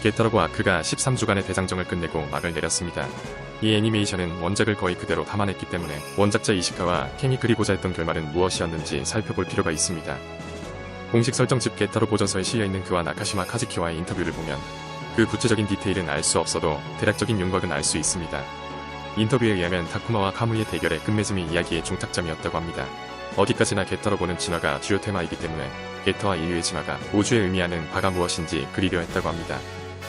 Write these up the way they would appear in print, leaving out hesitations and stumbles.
게타로고 아크가 13주간의 대장정을 끝내고 막을 내렸습니다. 이 애니메이션은 원작을 거의 그대로 담아냈기 때문에 원작자 이시카와 켄이 그리고자 했던 결말은 무엇이었는지 살펴볼 필요가 있습니다. 공식 설정집 게타로 보전서에 실려있는 그와 나카시마 카즈키와의 인터뷰를 보면 그 구체적인 디테일은 알 수 없어도 대략적인 윤곽은 알 수 있습니다. 인터뷰에 의하면 타쿠마와 카무이의 대결의 끝맺음이 이야기의 종착점이었다고 합니다. 어디까지나 게타로고는 진화가 주요 테마이기 때문에 게타와 인류의 진화가 우주에 의미하는 바가 무엇인지 그리려 했다고 합니다.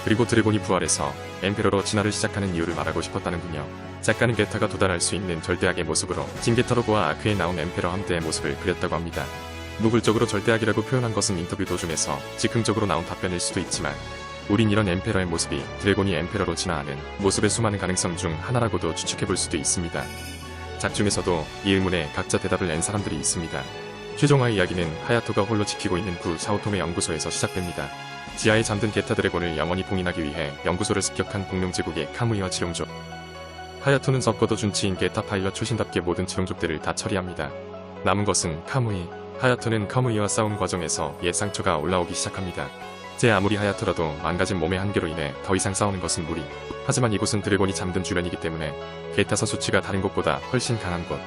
그리고 드래곤이 부활해서 엠페러로 진화를 시작하는 이유를 말하고 싶었다는군요. 작가는 게타가 도달할 수 있는 절대악의 모습으로 진게타로고와 아크에 나온 엠페러 함대의 모습을 그렸다고 합니다. 노골적으로 절대악이라고 표현한 것은 인터뷰 도중에서 즉흥적으로 나온 답변일 수도 있지만 우린 이런 엠페러의 모습이 드래곤이 엠페러로 진화하는 모습의 수많은 가능성 중 하나라고도 추측해볼 수도 있습니다. 작중에서도 이 의문에 각자 대답을 낸 사람들이 있습니다. 최종화의 이야기는 하야토가 홀로 지키고 있는 구 사오토메 연구소에서 시작됩니다. 지하에 잠든 게타 드래곤을 영원히 봉인하기 위해 연구소를 습격한 공룡제국의 카무이와 지룡족. 하야토는 섞어도 준치인 게타 파일럿 초신답게 모든 지룡족들을 다 처리합니다. 남은 것은 카무이. 하야토는 카무이와 싸운 과정에서 옛 상처가 올라오기 시작합니다. 제 아무리 하야토라도 망가진 몸의 한계로 인해 더 이상 싸우는 것은 무리. 하지만 이곳은 드래곤이 잠든 주변이기 때문에 게타서 수치가 다른 곳보다 훨씬 강한 곳.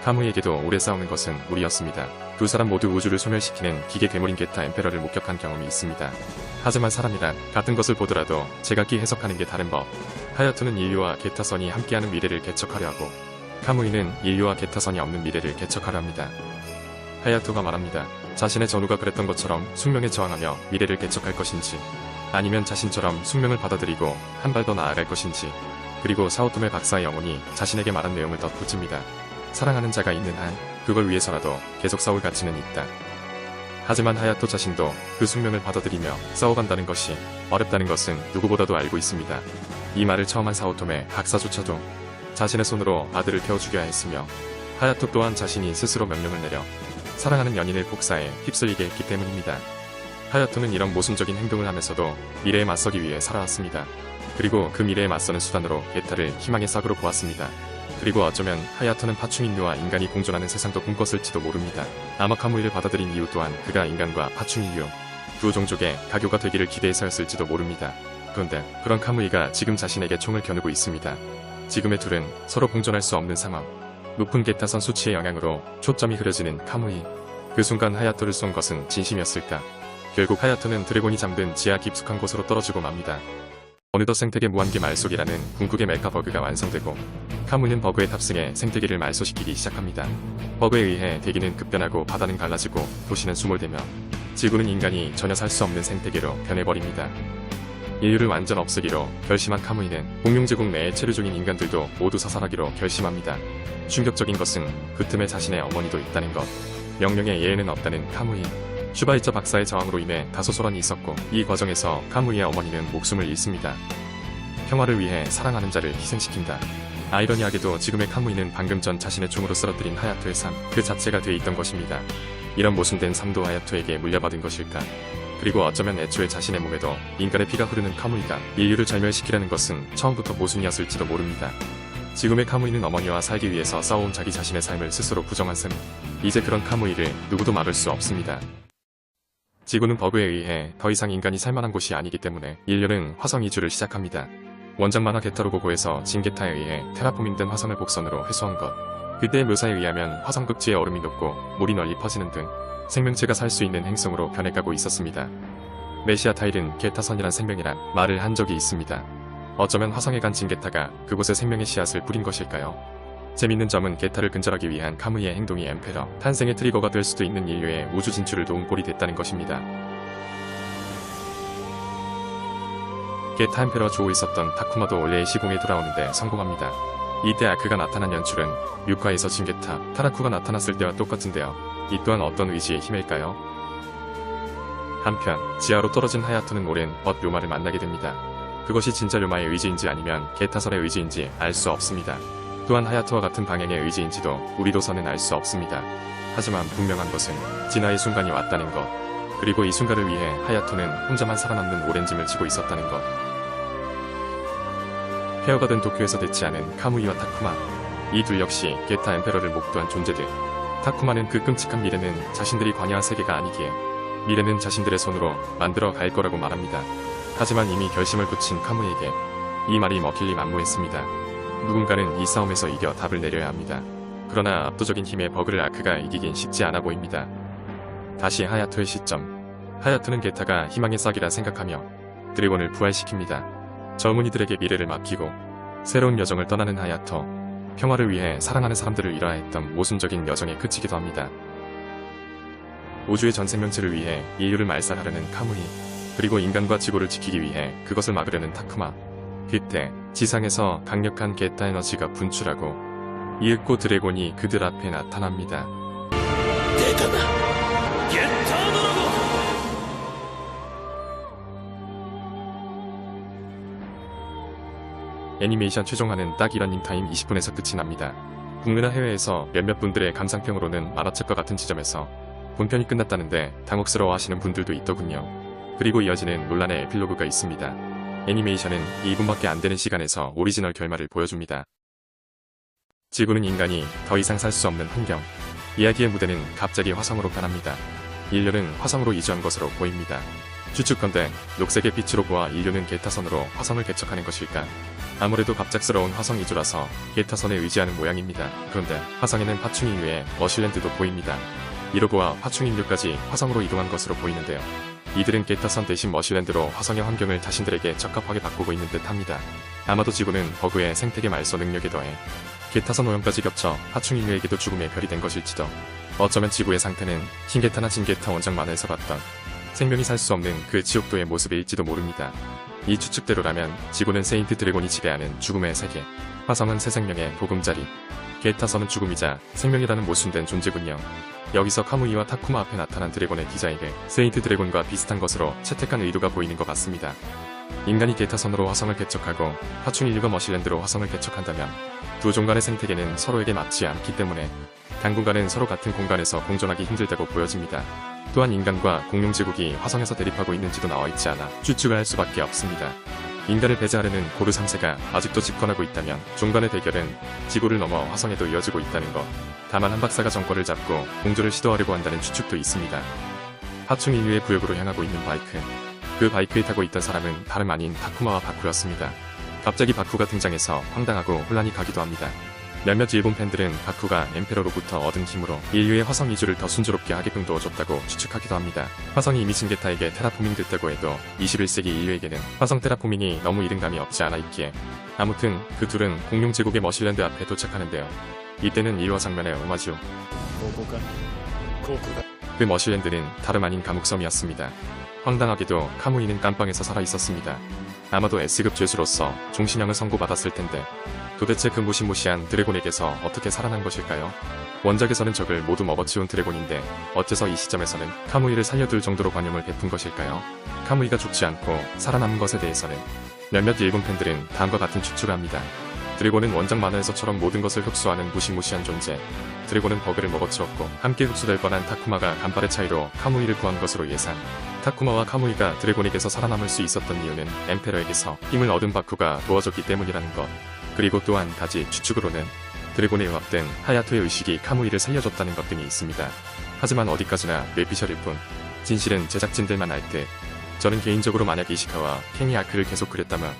카무이에게도 오래 싸우는 것은 무리였습니다. 두 사람 모두 우주를 소멸시키는 기계 괴물인 게타 엠페러를 목격한 경험이 있습니다. 하지만 사람이란 같은 것을 보더라도 제각기 해석하는 게 다른 법. 하야토는 인류와 게타선이 함께하는 미래를 개척하려 하고 카무이는 인류와 게타선이 없는 미래를 개척하려 합니다. 하야토가 말합니다. 자신의 전우가 그랬던 것처럼 숙명에 저항하며 미래를 개척할 것인지 아니면 자신처럼 숙명을 받아들이고 한 발 더 나아갈 것인지. 그리고 사오토메 박사의 영혼이 자신에게 말한 내용을 덧붙입니다. 사랑하는 자가 있는 한 그걸 위해서라도 계속 싸울 가치는 있다. 하지만 하야토 자신도 그 숙명을 받아들이며 싸워간다는 것이 어렵다는 것은 누구보다도 알고 있습니다. 이 말을 처음 한 사오토메 박사조차도 자신의 손으로 아들을 태워 죽여야 했으며 하야토 또한 자신이 스스로 명령을 내려 사랑하는 연인을 복사해 휩쓸리게 했기 때문입니다. 하야토는 이런 모순적인 행동을 하면서도 미래에 맞서기 위해 살아왔습니다. 그리고 그 미래에 맞서는 수단으로 게타를 희망의 싹으로 보았습니다. 그리고 어쩌면 하야토는 파충인류와 인간이 공존하는 세상도 꿈꿨을지도 모릅니다. 아마 카무이를 받아들인 이유 또한 그가 인간과 파충인류 두 종족의 가교가 되기를 기대해서였을지도 모릅니다. 그런데 그런 카무이가 지금 자신에게 총을 겨누고 있습니다. 지금의 둘은 서로 공존할 수 없는 상황. 높은 게타선 수치의 영향으로 초점이 흐려지는 카무이. 그 순간 하야토를 쏜 것은 진심이었을까? 결국 하야토는 드래곤이 잠든 지하 깊숙한 곳으로 떨어지고 맙니다. 어느덧 생태계 무한계 말속이라는 궁극의 메카 버그가 완성되고 카무이는 버그에 탑승해 생태계를 말소시키기 시작합니다. 버그에 의해 대기는 급변하고 바다는 갈라지고 도시는 수몰되며 지구는 인간이 전혀 살 수 없는 생태계로 변해버립니다. 인류를 완전 없애기로 결심한 카무이는 공룡제국 내에 체류 중인 인간들도 모두 사살하기로 결심합니다. 충격적인 것은 그 틈에 자신의 어머니도 있다는 것. 명령에 예외는 없다는 카무이. 슈바이처 박사의 저항으로 인해 다소 소란이 있었고 이 과정에서 카무이의 어머니는 목숨을 잃습니다. 평화를 위해 사랑하는 자를 희생시킨다. 아이러니하게도 지금의 카무이는 방금 전 자신의 총으로 쓰러뜨린 하야토의 삶 그 자체가 돼 있던 것입니다. 이런 모순된 삶도 하야토에게 물려받은 것일까? 그리고 어쩌면 애초에 자신의 몸에도 인간의 피가 흐르는 카무이가 인류를 절멸시키려는 것은 처음부터 모순이었을지도 모릅니다. 지금의 카무이는 어머니와 살기 위해서 싸워온 자기 자신의 삶을 스스로 부정한 셈. 이제 그런 카무이를 누구도 막을 수 없습니다. 지구는 버그에 의해 더 이상 인간이 살만한 곳이 아니기 때문에 인류는 화성 이주를 시작합니다. 원작 만화 게타로고고에서 진게타에 의해 테라포밍된 화성을 복선으로 회수한 것. 그때의 묘사에 의하면 화성 극지에 얼음이 녹고 물이 널리 퍼지는 등 생명체가 살 수 있는 행성으로 변해가고 있었습니다. 메시아 타일은 게타선이란 생명이란 말을 한 적이 있습니다. 어쩌면 화성에 간 진게타가 그곳에 생명의 씨앗을 뿌린 것일까요? 재밌는 점은 게타를 근절하기 위한 카무이의 행동이 엠페러 탄생의 트리거가 될 수도 있는 인류의 우주 진출을 도운 꼴이 됐다는 것입니다. 게타 엠페러 조우에 있었던 타쿠마도 원래의 시공에 돌아오는데 성공합니다. 이때 아크가 나타난 연출은 6화에서 진게타, 타라쿠가 나타났을 때와 똑같은데요. 이 또한 어떤 의지의 힘일까요? 한편 지하로 떨어진 하야토는 오랜 벗 료마를 만나게 됩니다. 그것이 진짜 료마의 의지인지 아니면 게타설의 의지인지 알 수 없습니다. 또한 하야토와 같은 방향의 의지인지도 우리로서는 알 수 없습니다. 하지만 분명한 것은 진화의 순간이 왔다는 것. 그리고 이 순간을 위해 하야토는 혼자만 살아남는 오랜 짐을 지고 있었다는 것. 폐허가 된 도쿄에서 대치하는 카무이와 타쿠마. 이 둘 역시 게타 엠페러를 목도한 존재들. 타쿠마는 그 끔찍한 미래는 자신들이 관여한 세계가 아니기에 미래는 자신들의 손으로 만들어 갈 거라고 말합니다. 하지만 이미 결심을 굳힌 카무이에게 이 말이 먹힐리 만무했습니다. 누군가는 이 싸움에서 이겨 답을 내려야 합니다. 그러나 압도적인 힘의 버그를 아크가 이기긴 쉽지 않아 보입니다. 다시 하야토의 시점. 하야토는 게타가 희망의 싹이라 생각하며 드래곤을 부활시킵니다. 젊은이들에게 미래를 맡기고 새로운 여정을 떠나는 하야토. 평화를 위해 사랑하는 사람들을 잃어야 했던 모순적인 여정에 그치기도 합니다. 우주의 전 생명체를 위해 인류를 말살하려는 카무이, 그리고 인간과 지구를 지키기 위해 그것을 막으려는 타쿠마. 그때 지상에서 강력한 게타 에너지가 분출하고 이윽고 드래곤이 그들 앞에 나타납니다. 애니메이션 최종화는 딱 이런 닝타임 20분에서 끝이 납니다. 국내나 해외에서 몇몇 분들의 감상평으로는 만화책과 같은 지점에서 본편이 끝났다는데 당혹스러워 하시는 분들도 있더군요. 그리고 이어지는 논란의 에필로그가 있습니다. 애니메이션은 2분밖에 안 되는 시간에서 오리지널 결말을 보여줍니다. 지구는 인간이 더 이상 살 수 없는 환경. 이야기의 무대는 갑자기 화성으로 변합니다. 인류는 화성으로 이주한 것으로 보입니다. 추측컨대 녹색의 빛으로 보아 인류는 게타선으로 화성을 개척하는 것일까? 아무래도 갑작스러운 화성 이주라서 게타선에 의지하는 모양입니다. 그런데 화성에는 파충인 외에 머실랜드도 보입니다. 이로보아 파충인류까지 화성으로 이동한 것으로 보이는데요. 이들은 게타선 대신 머실랜드로 화성의 환경을 자신들에게 적합하게 바꾸고 있는 듯합니다. 아마도 지구는 버그의 생태계 말소 능력에 더해 게타선 오염까지 겹쳐 파충인류에게도 죽음의 별이 된 것일지도. 어쩌면 지구의 상태는 흰게타나 진게타 원작 만화에서 봤던 생명이 살 수 없는 그 지옥도의 모습일지도 모릅니다. 이 추측대로라면 지구는 세인트 드래곤이 지배하는 죽음의 세계, 화성은 새 생명의 보금자리, 게타선은 죽음이자 생명이라는 모순된 존재군요. 여기서 카무이와 타쿠마 앞에 나타난 드래곤의 디자인을 세인트 드래곤과 비슷한 것으로 채택한 의도가 보이는 것 같습니다. 인간이 게타선으로 화성을 개척하고 파충인류가 머실랜드로 화성을 개척한다면 두 종간의 생태계는 서로에게 맞지 않기 때문에 당분간은 서로 같은 공간에서 공존하기 힘들다고 보여집니다. 또한 인간과 공룡제국이 화성에서 대립하고 있는지도 나와있지 않아 추측을 할 수밖에 없습니다. 인간을 배제하려는 고르 3세가 아직도 집권하고 있다면 종간의 대결은 지구를 넘어 화성에도 이어지고 있다는 것. 다만 한 박사가 정권을 잡고 공조를 시도하려고 한다는 추측도 있습니다. 파충인류의 구역으로 향하고 있는 바이크. 그 바이크에 타고 있던 사람은 다름 아닌 타쿠마와 바쿠였습니다. 갑자기 바쿠가 등장해서 황당하고 혼란이 가기도 합니다. 몇몇 일본 팬들은 바쿠가 엠페러로부터 얻은 힘으로 인류의 화성 이주를 더 순조롭게 하게끔 도와줬다고 추측하기도 합니다. 화성이 이미 진게타에게 테라포밍 됐다고 해도 21세기 인류에게는 화성 테라포밍이 너무 이른감이 없지 않아 있기에 아무튼 그 둘은 공룡 제국의 머실랜드 앞에 도착하는데요. 이때는 일화 장면의 오마주. 그 머실랜드는 다름 아닌 감옥섬이었습니다. 황당하게도 카무이는 깜빵에서 살아있었습니다. 아마도 S급 죄수로서 종신형을 선고받았을 텐데 도대체 그 무시무시한 드래곤에게서 어떻게 살아난 것일까요? 원작에서는 적을 모두 먹어치운 드래곤인데 어째서 이 시점에서는 카무이를 살려둘 정도로 관용을 베푼 것일까요? 카무이가 죽지 않고 살아남은 것에 대해서는 몇몇 일본 팬들은 다음과 같은 추측을 합니다. 드래곤은 원작 만화에서처럼 모든 것을 흡수하는 무시무시한 존재. 드래곤은 버그를 먹어치웠고 함께 흡수될 뻔한 타쿠마가 간발의 차이로 카무이를 구한 것으로 예상. 타쿠마와 카무이가 드래곤에게서 살아남을 수 있었던 이유는 엠페러에게서 힘을 얻은 바쿠가 도와줬기 때문이라는 것. 그리고 또 한 가지 추측으로는 드래곤에 의합된 하야토의 의식이 카무이를 살려줬다는 것 등이 있습니다. 하지만 어디까지나 뇌피셜일 뿐 진실은 제작진들만 알 듯. 저는 개인적으로 만약 이시카와 케니 아크를 계속 그렸다면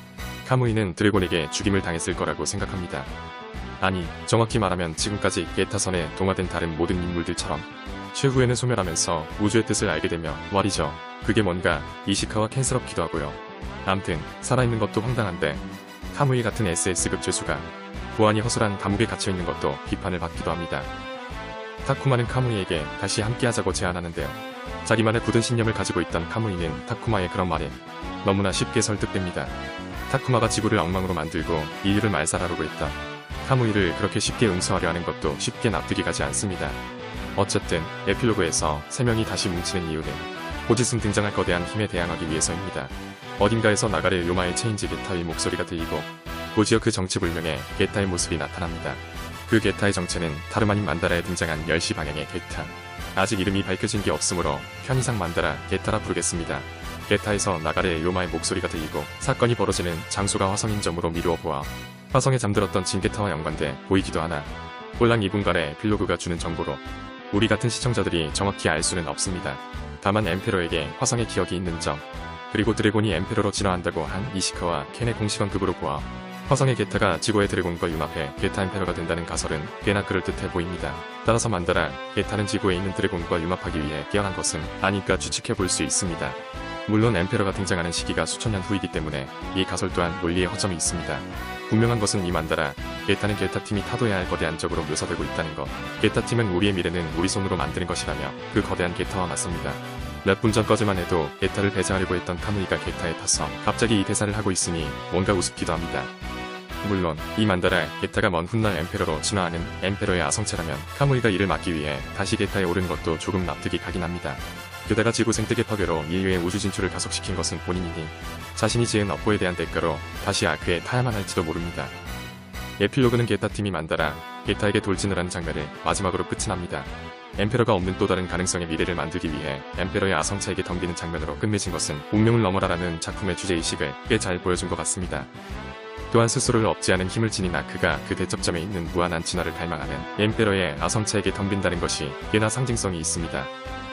카무이는 드래곤에게 죽임을 당했을 거라고 생각합니다. 아니, 정확히 말하면 지금까지 게타선에 동화된 다른 모든 인물들처럼 최후에는 소멸하면서 우주의 뜻을 알게 되며 말이죠. 그게 뭔가 이시카와 캔스럽기도 하고요. 암튼 살아있는 것도 황당한데 카무이 같은 SS급 죄수가 보안이 허술한 감옥에 갇혀있는 것도 비판을 받기도 합니다. 타쿠마는 카무이에게 다시 함께하자고 제안하는데요. 자기만의 굳은 신념을 가지고 있던 카무이는 타쿠마의 그런 말에 너무나 쉽게 설득됩니다. 타쿠마가 지구를 엉망으로 만들고 인류를 말살하려고 했다. 카무이를 그렇게 쉽게 응수하려 하는 것도 쉽게 납득이 가지 않습니다. 어쨌든 에필로그에서 세 명이 다시 뭉치는 이유는 곧 있음 등장할 거대한 힘에 대항하기 위해서입니다. 어딘가에서 나가레 요마의 체인지 게타의 목소리가 들리고 곧이어 그 정체불명의 게타의 모습이 나타납니다. 그 게타의 정체는 다름 아닌 만다라에 등장한 10시 방향의 게타. 아직 이름이 밝혀진 게 없으므로 편의상 만다라 게타라 부르겠습니다. 게타에서 나가레 요마의 목소리가 들리고 사건이 벌어지는 장소가 화성인 점으로 미루어 보아 화성에 잠들었던 진게타와 연관돼 보이기도 하나 꼴랑 2분간의 에필로그가 주는 정보로 우리 같은 시청자들이 정확히 알 수는 없습니다. 다만 엠페러에게 화성의 기억이 있는 점, 그리고 드래곤이 엠페러로 진화한다고 한 이시카와 켄의 공식 언급으로 보아 화성의 게타가 지구의 드래곤과 융합해 게타 엠페러가 된다는 가설은 꽤나 그럴듯해 보입니다. 따라서 만다라 게타는 지구에 있는 드래곤과 융합하기 위해 깨어난 것은 아닐까 추측해 볼 수 있습니다. 물론 엠페러가 등장하는 시기가 수천 년 후이기 때문에 이 가설 또한 논리에 허점이 있습니다. 분명한 것은 이 만다라 게타는 게타팀이 타도해야 할 거대한 적으로 묘사되고 있다는 것. 게타팀은 우리의 미래는 우리 손으로 만드는 것이라며 그 거대한 게타와 맞섭니다. 몇 분 전까지만 해도 게타를 배제하려고 했던 카무이가 게타에 타서 갑자기 이 대사를 하고 있으니 뭔가 우습기도 합니다. 물론 이 만다라 게타가 먼 훗날 엠페러로 진화하는 엠페러의 아성체라면 카무이가 이를 막기 위해 다시 게타에 오른 것도 조금 납득이 가긴 합니다. 게다가 지구 생태계 파괴로 인류의 우주 진출을 가속시킨 것은 본인이니 자신이 지은 업보에 대한 대가로 다시 아크에 타야만 할지도 모릅니다. 에필로그는 게타팀이 만다라 게타에게 돌진을 하는 장면을 마지막으로 끝이 납니다. 엠페러가 없는 또 다른 가능성의 미래를 만들기 위해 엠페러의 아성차에게 덤비는 장면으로 끝맺은 것은 운명을 넘어라라는 작품의 주제의식을 꽤 잘 보여준 것 같습니다. 또한 스스로를 억제하는 힘을 지닌 아크가 그 대척점에 있는 무한한 진화를 갈망하는 엠페러의 아성차에게 덤빈다는 것이 꽤나 상징성이 있습니다.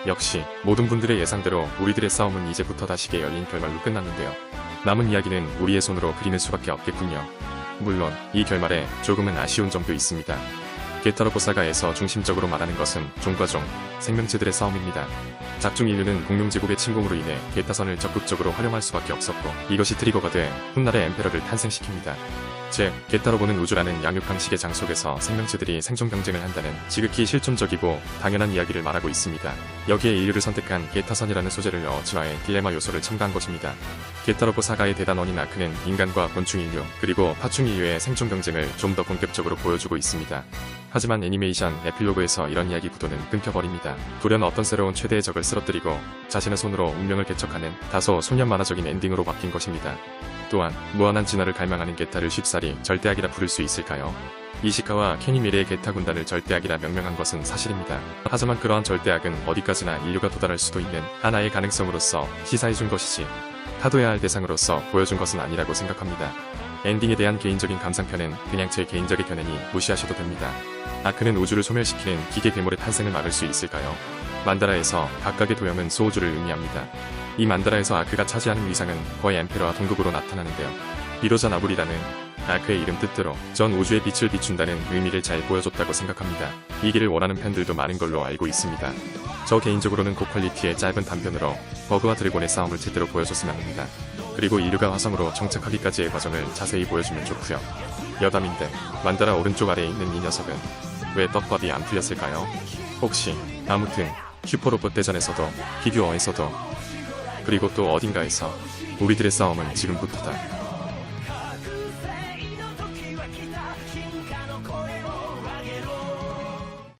역시 모든 분들의 예상대로 우리들의 싸움은 이제부터 다시게 열린 결말로 끝났는데요. 남은 이야기는 우리의 손으로 그리는 수밖에 없겠군요. 물론 이 결말에 조금은 아쉬운 점도 있습니다. 게타로포 사가에서 중심적으로 말하는 것은 종과 종, 생명체들의 싸움입니다. 작중 인류는 공룡제국의 침공으로 인해 게타선을 적극적으로 활용할 수밖에 없었고 이것이 트리거가 돼 훗날의 엠페러를 탄생시킵니다. 즉, 게타로보는 우주라는 양육방식의 장 속에서 생명체들이 생존 경쟁을 한다는 지극히 실존적이고 당연한 이야기를 말하고 있습니다. 여기에 인류를 선택한 게타선이라는 소재를 넣어 진화의 딜레마 요소를 첨가한 것입니다. 게타로보 사가의 대단원인 아크는 인간과 곤충 인류, 그리고 파충 인류의 생존 경쟁을 좀 더 본격적으로 보여주고 있습니다. 하지만 애니메이션 에필로그에서 이런 이야기 구도는 끊겨버립니다. 돌연 어떤 새로운 최대의 적을 쓰러뜨리고 자신의 손으로 운명을 개척하는 다소 소년 만화적인 엔딩으로 바뀐 것입니다. 또한 무한한 진화를 갈망하는 게타를 쉽사리 절대악이라 부를 수 있을까요? 이시카와 켄이 미래의 게타 군단을 절대악이라 명명한 것은 사실입니다. 하지만 그러한 절대악은 어디까지나 인류가 도달할 수도 있는 하나의 가능성으로서 시사해준 것이지 타도해야 할 대상으로서 보여준 것은 아니라고 생각합니다. 엔딩에 대한 개인적인 감상편은 그냥 제 개인적인 견해니 무시하셔도 됩니다. 아크는 우주를 소멸시키는 기계 괴물의 탄생을 막을 수 있을까요? 만다라에서 각각의 도형은 소우주를 의미합니다. 이 만다라에서 아크가 차지하는 위상은 거의 엠페러와 동급으로 나타나는데요. 비로자 나불이라는 아크의 이름 뜻대로 전 우주의 빛을 비춘다는 의미를 잘 보여줬다고 생각합니다. 이 길을 원하는 팬들도 많은 걸로 알고 있습니다. 저 개인적으로는 고퀄리티의 짧은 단편으로 버그와 드래곤의 싸움을 제대로 보여줬으면 합니다. 그리고 인류가 화성으로 정착하기까지의 과정을 자세히 보여주면 좋고요. 여담인데 만다라 오른쪽 아래에 있는 이 녀석은 왜 떡밥이 안 풀렸을까요? 혹시 아무튼 슈퍼로봇 대전에서도 피규어에서도 그리고 또 어딘가에서 우리들의 싸움은 지금부터다.